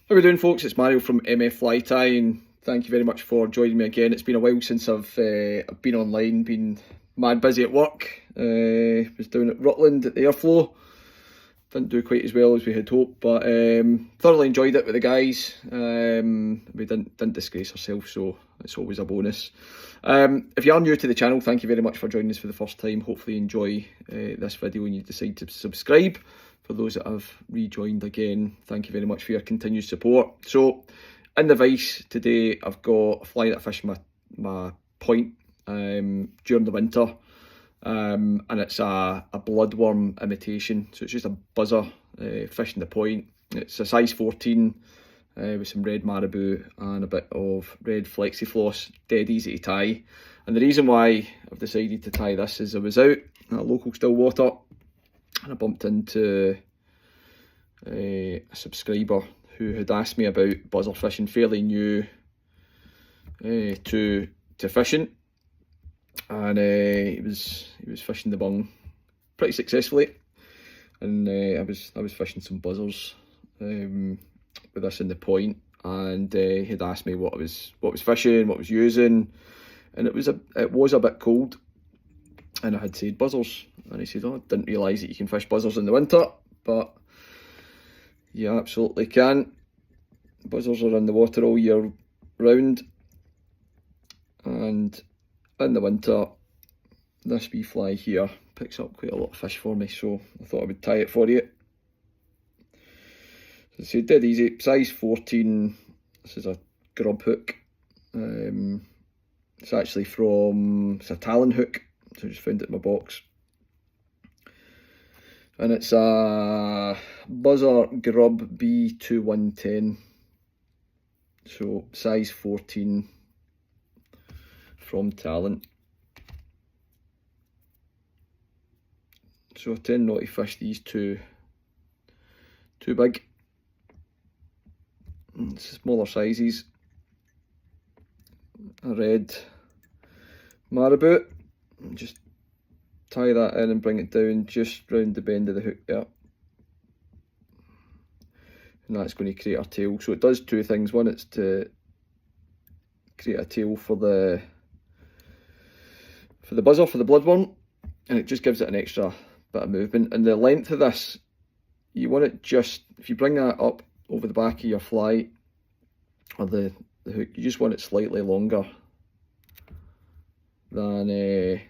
How are we doing, folks? It's Mario from MF Fly Tie, and thank you very much for joining me again. It's been a while since I've been online, been mad busy at work. Was down at Rutland at the airflow. Didn't do quite as well as we had hoped, but thoroughly enjoyed it with the guys. We didn't disgrace ourselves, so it's always a bonus. If you are new to the channel, thank you very much for joining us for the first time. Hopefully you enjoy this video and you decide to subscribe. For those that have rejoined again, thank you very much for your continued support. So, in the vise today, I've got a fly that I fish my point during the winter. And it's a bloodworm imitation, so it's just a buzzer fishing the point. It's a size 14 with some red marabou and a bit of red flexi floss, dead easy to tie. And the reason why I've decided to tie this is I was out at a local Stillwater and I bumped into a subscriber who had asked me about buzzer fishing, fairly new to fishing. And he was fishing the bung pretty successfully, and I was fishing some buzzers with this in the point, and he had asked me what I was fishing, what I was using, and it was a bit cold, and I had said buzzers, and he said, "Oh, I didn't realise that you can fish buzzers in the winter, but you absolutely can. Buzzers are in the water all year round, and in the winter, this wee fly here picks up quite a lot of fish for me, so I thought I would tie it for you." So I said, dead easy, size 14. This is a grub hook. It's actually it's a talon hook, so I just found it in my box. And it's a buzzer grub B2110, so size 14. From Talent. So I tend not to fish these too big. It's smaller sizes. A red marabou. Just tie that in and bring it down just round the bend of the hook there. And that's going to create a tail. So it does two things. One, it's to create a tail for the buzzer, for the bloodworm, and it just gives it an extra bit of movement. And the length of this, you want it just, if you bring that up over the back of your fly or the hook, you just want it slightly longer than the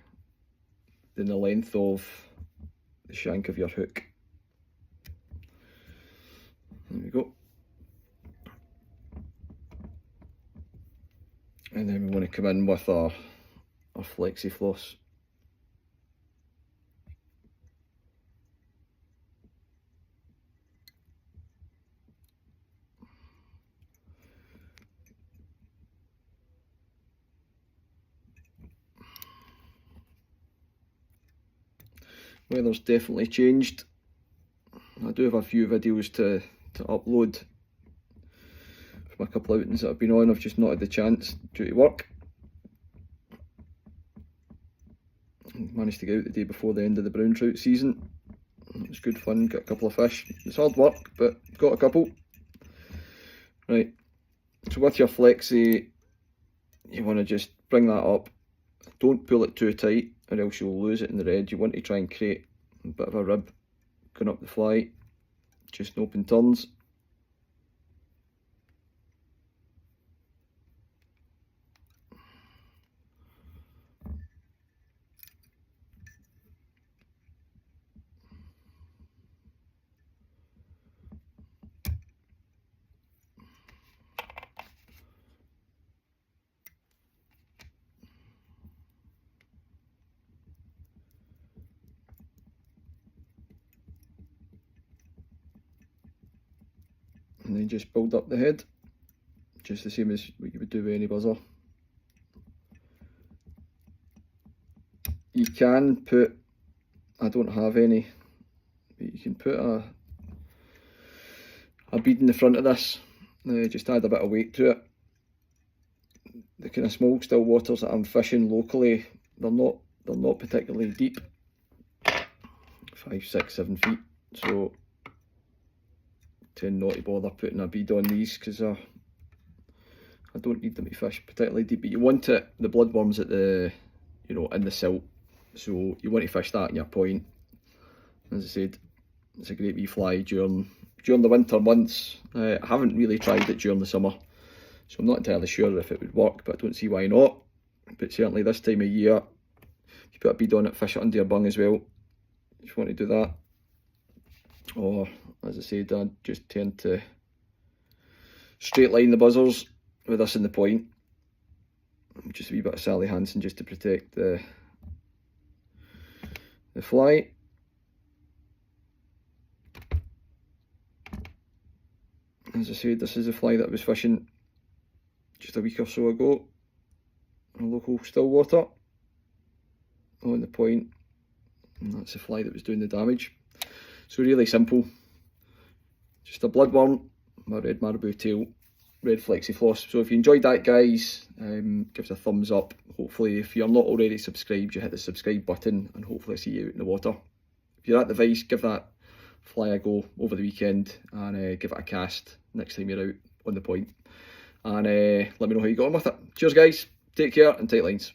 length of the shank of your hook. There we go. And then we want to come in with our flexi floss. Weather's definitely changed. I do have a few videos to upload from a couple of outings that I've been on. I've just not had the chance due to work. Managed to get out the day before the end of the brown trout season. It was good fun, got a couple of fish. It's hard work, but got a couple. Right, so with your flexi, you want to just bring that up. Don't pull it too tight or else you'll lose it in the red. You want to try and create a bit of a rib going up the fly, just in open turns. And then just build up the head, just the same as what you would do with any buzzer. You can put, I don't have any, but you can put a bead in the front of this, just add a bit of weight to it. The kind of small still waters that I'm fishing locally, they're not particularly deep, 5, 6, 7 feet, so tend not to bother putting a bead on these because I don't need them to fish particularly deep, but you want it, the bloodworm's at the, you know, in the silt, so you want to fish that in your point. As I said, it's a great wee fly during the winter months. I haven't really tried it during the summer, so I'm not entirely sure if it would work, but I don't see why not. But certainly this time of year, if you put a bead on it, fish it under your bung as well, if you want to do that. Or, as I said, I just tend to straight line the buzzers with this in the point. Just a wee bit of Sally Hansen just to protect the fly. As I said, this is a fly that I was fishing just a week or so ago in a local Stillwater on the point, and that's the fly that was doing the damage. So really simple, just a bloodworm, my red marabou tail, red flexi floss. So if you enjoyed that, guys, give us a thumbs up. Hopefully, if you're not already subscribed, you hit the subscribe button, and hopefully I see you out in the water. If you're at the vice, give that fly a go over the weekend, and give it a cast next time you're out on the point, and let me know how you got on with it. Cheers, guys, take care, and tight lines.